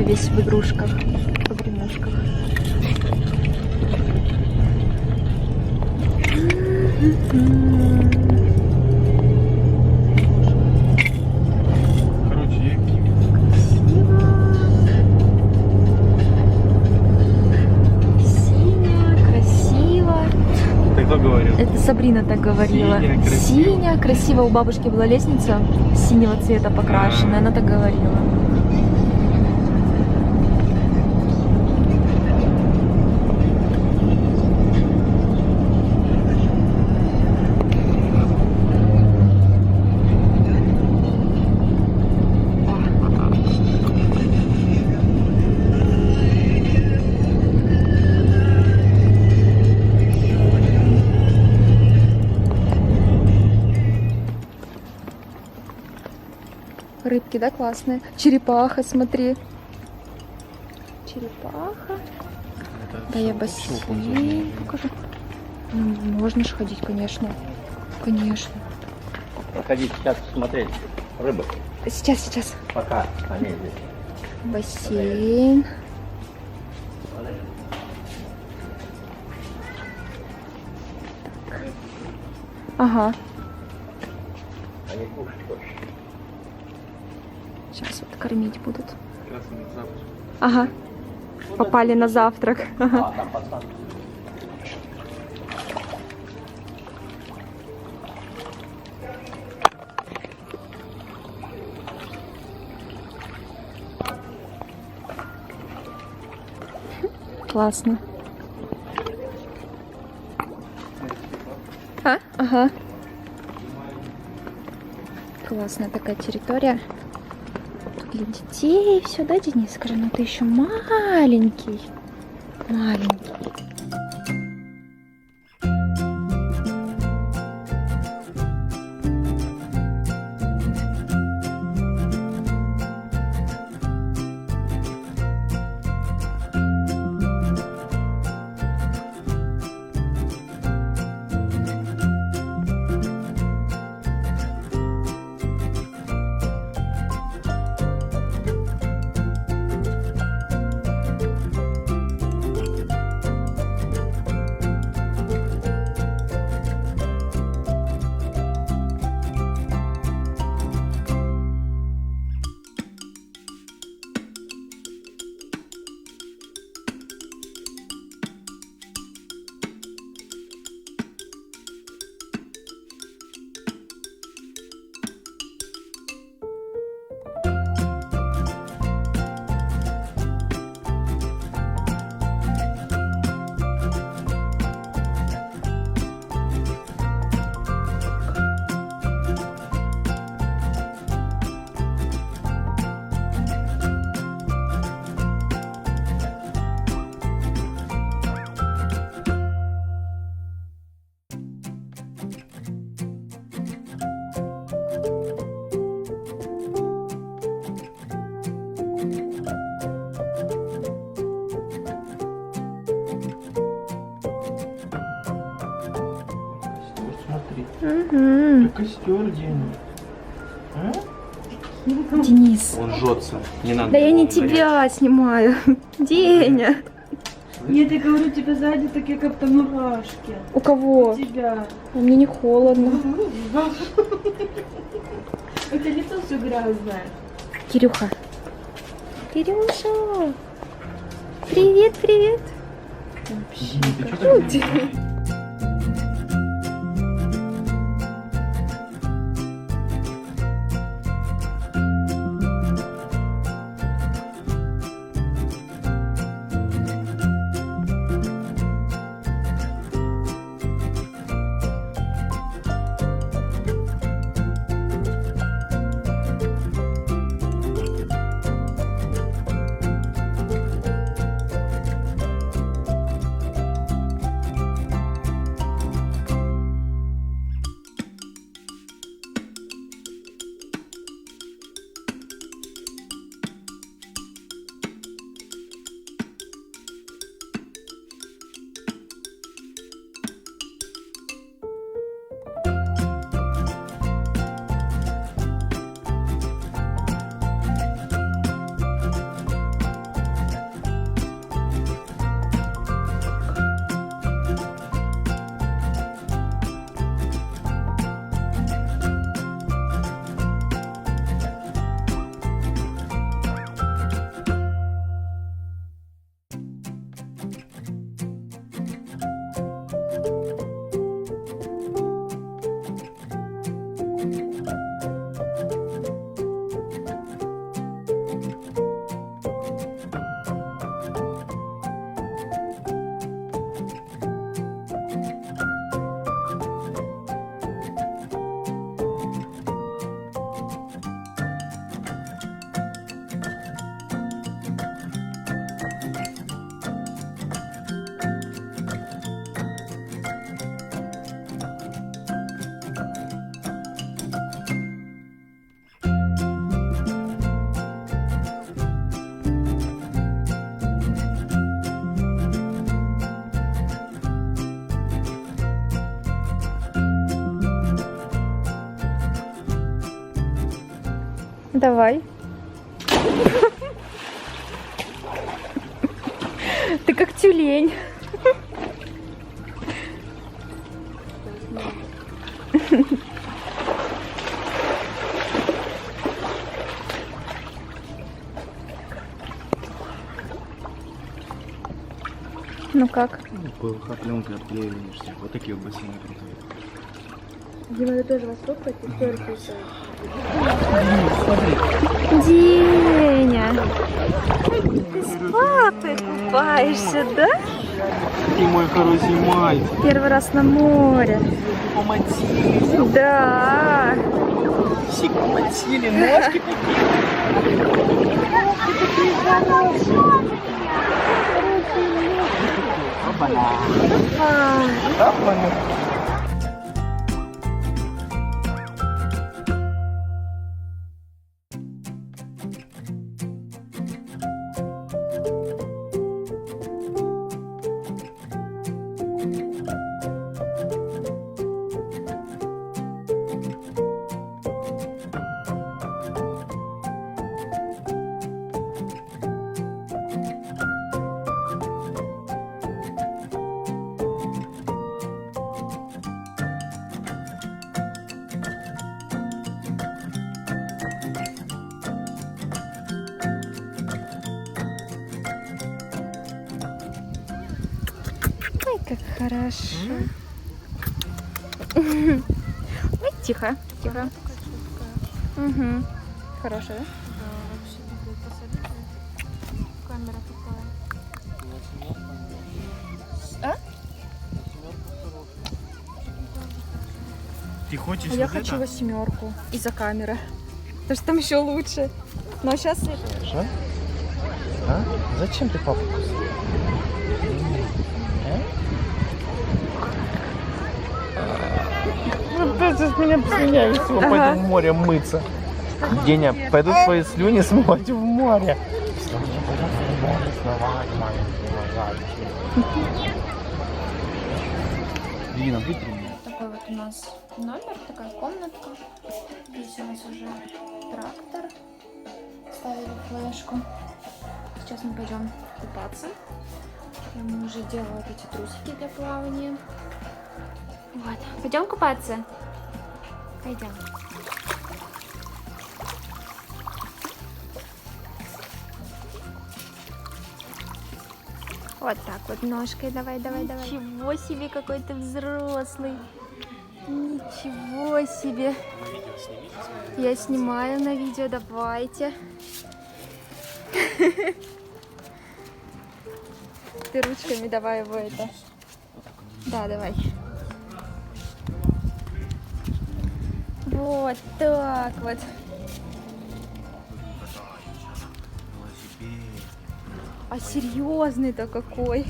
весь в игрушках, в погремушках. Короче, Синяя, красиво. ты кто говорил? Это Сабрина так говорила. Синяя, красиво. Синяя, красиво. У бабушки была лестница синего цвета покрашенная. Она так говорила. Рыбки, да, классные. Черепаха, смотри. Черепаха. Да, я бассейн покажу. Можно же ходить, конечно. Конечно. Проходите сейчас посмотреть рыбы. Сейчас. Пока они здесь. Бассейн. Так. Ага. Они кушать хочешь. Сейчас вот кормить будут. Красный запах. Ага. Попали на завтрак. Ага. Там пацан. Классно. Ага. Классная такая территория. Тут для детей все, да, Денис? Скажи, ну ты еще маленький. Маленький. Смотри, Угу. костер День. Денис. Он жжется. Не надо. Да я его не ударять. тебя снимаю. Деня. Нет, я говорю, тебе сзади такие как-то мурашки. У кого? У тебя. А мне не холодно. У тебя лицо все грязное. Кирюха. Кирюша. Привет. Ты что так делаешь? Давай. Ты как тюлень. Ну как? ПВХ пленка отклеиваешься. Вот такие вот бассейны крутые. Дима, ты тоже вас пробовать? Историю писать. Деня, ты с папой купаешься, да? Ты мой хороший мальчик. Первый раз на море. Помочили. Да. Все помочили. Ножки Ой, как хорошо. Ой, тихо, тихо. Угу. Хорошая, да? Камера такая. А? Ты хочешь А я хочу 8 из-за камеры. Потому что там еще лучше. Но сейчас... Что? А? Зачем ты папу кусаешь? Опять из меня слюня висела, Ага. пойду в море мыться. Деня, пойду свои слюни смывать в море. Слюни пойду в море смывать, маленький. Дина, вытри меня. Такой вот у нас номер, такая комнатка. Здесь у нас уже трактор. Ставили флешку. Сейчас мы пойдем купаться. Я ему уже делала вот эти трусики для плавания. Вот. Пойдем купаться? Пойдем. Вот так вот ножкой. Давай, давай, давай. Ничего себе, какой ты взрослый. Ничего себе. Я снимаю на видео, давайте. Ты ручками давай его это. Да, давай. Вот так вот. А серьезный-то какой.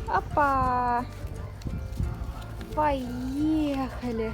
Опа. Поехали.